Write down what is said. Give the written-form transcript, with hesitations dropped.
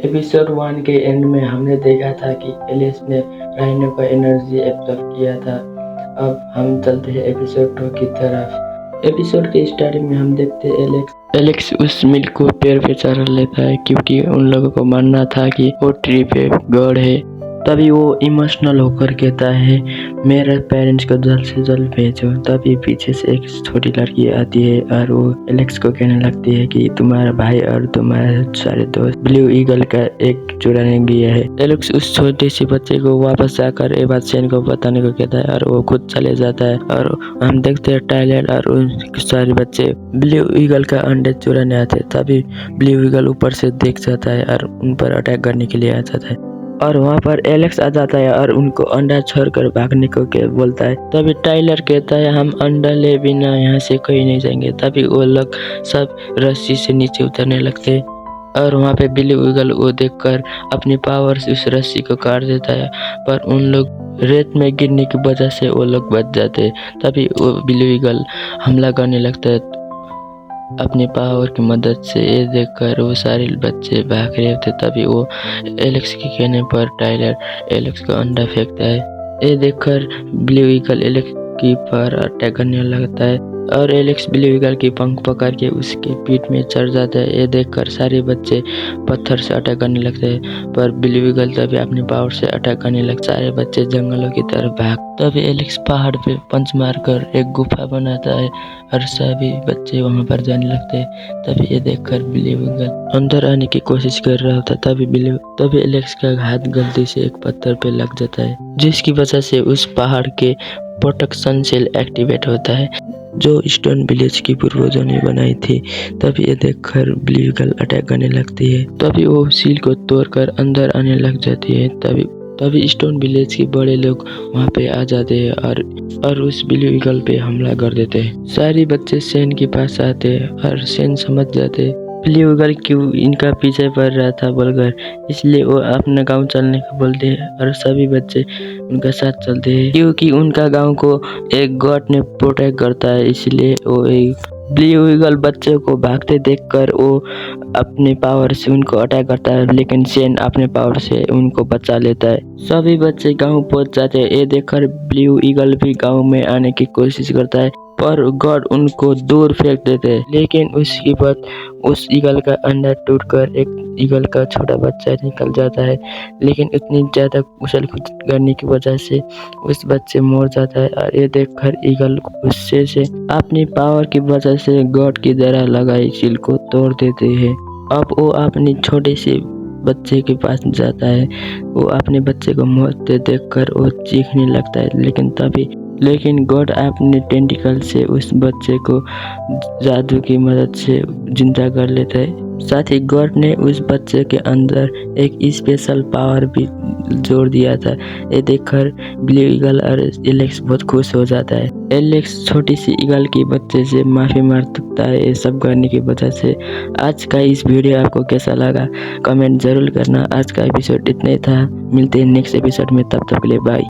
Episode 1 के and में हमने देखा था कि एलिस ने राइनो का एनर्जी एब्जॉर्ब किया था। अब हम चलते हैं एपिसोड 2 की तरफ। एपिसोड के स्टार्टिंग में हम देखते हैं एलेक्स उस मिल्क को पेड़ पे चढ़ लेता है क्योंकि उन लोगों को मानना था कि वो ट्री पे गॉड है। तभी वो इमोशनल होकर कहता है मेरे पेरेंट्स को जल्द से जल्द भेजो। तभी पीछे से एक छोटी लड़की आती है और वो एलेक्स को कहने लगती है कि तुम्हारा भाई और तुम्हारे सारे दोस्त ब्लू ईगल का एक चुराने गया है। एलेक्स उस छोटे से बच्चे को वापस जाकर ये बात शेन को बताने को कहता है और वो खुद चले जाता है। और हम देखते हैं टाइलर और उन सारे बच्चे ब्लू ईगल का अंडे चुराने आते हैं। तभी ब्लू ईगल ऊपर से देख जाता है और उन पर अटैक करने के लिए आ जाता है और वहाँ पर एलेक्स आ जाता है और उनको अंडा छोड़कर भागने को बोलता है। तभी टाइलर कहता है हम अंडा ले बिना यहाँ से कहीं नहीं जाएंगे। तभी वो लोग सब रस्सी से नीचे उतरने लगते और वहाँ पे ब्लू ईगल वो देखकर अपनी पावर से उस रस्सी को काट देता है, पर उन लोग रेत में गिरने की वजह से वो लोग बच जाते। तभी वो ब्लू ईगल हमला करने लगता है अपनी पावर की मदद से। ये देखकर वो सारे बच्चे भाग रहे थे। तभी वो एलेक्स के कहने पर टाइलर एलेक्स को अंडा फेंकता है। ये देखकर ब्लू ईगल एलेक्स की पर अटैक करने लगता है और एलेक्स ब्लू ईगल की पंख पकड़ के उसके पीठ में चढ़ जाता है। ये देखकर सारे बच्चे पत्थर से अटैक करने लगते हैं, पर ब्लू ईगल तभी अपनी पावर से अटैक करने लगता है। सारे बच्चे जंगलों की तरफ भाग। तभी एलेक्स पहाड़ पे पंच मारकर एक गुफा बनाता है और सभी बच्चे वहां पर जाने लगते हैं। तभी ये देखकर ब्लू ईगल अंदर आने की कोशिश कर रहा था। तभी एलेक्स का हाथ गलती से एक पत्थर पे लग जाता है, जिसकी वजह से उस पहाड़ के प्रोटेक्शन सेल एक्टिवेट होता है जो स्टोन विलेज की पूर्वजों ने बनाई थी। तभी ये देखकर ब्लू ईगल अटैक करने लगती है। तभी वो सील को तोड़कर अंदर आने लग जाती है। तभी स्टोन विलेज के बड़े लोग वहाँ पे आ जाते हैं और उस ब्लू ईगल पे हमला कर देते हैं। सारे बच्चे सेन के पास आते हैं और सेन समझ जाते ब्लू ईगल क्यों इनका पीछे पड़ रहा था बोलकर, इसलिए वो अपना गांव चलने को बोलते हैं और सभी बच्चे उनका साथ चलते हैं क्योंकि उनका गांव को एक गॉड ने प्रोटेक्ट करता है। इसलिए वो एक ब्लू ईगल बच्चों को भागते देखकर वो अपने पावर से उनको अटैक करता है, लेकिन सेन अपने पावर से उनको बचा लेता है। सभी बच्चे गांव पहुंच जाते हैं। ये देखकर ब्लू ईगल भी गांव में आने की कोशिश करता है, पर गॉड उनको दूर फेंक देते हैं। लेकिन उसके बाद उस ईगल का अंडा टूटकर एक ईगल का छोटा बच्चा निकल जाता है, लेकिन इतनी ज्यादा उछल कूद करने की वजह से उस बच्चे मर जाता है। और ये देखकर ईगल गुस्से से अपनी पावर की वजह से गॉड की तरह लगाई सील को तोड़ देते हैं। अब वो अपने छोटे से बच्चे के पास जाता है। वो अपने बच्चे को मरते देखकर वो चीखने लगता है, लेकिन गॉड अपने टेंटिकल से उस बच्चे को जादू की मदद से जिंदा कर लेता है। साथ ही गॉड ने उस बच्चे के अंदर एक स्पेशल पावर भी जोड़ दिया था। ये देखकर ब्लू ईगल और एलेक्स बहुत खुश हो जाता है। एलेक्स छोटी सी ईगल के बच्चे से माफी मांगता है ये सब करने की वजह से। आज का इस वीडियो आपको कैसा लगा कमेंट जरूर करना। आज का एपिसोड इतना ही था। मिलते हैं नेक्स्ट एपिसोड में, तब तक के लिए बाय।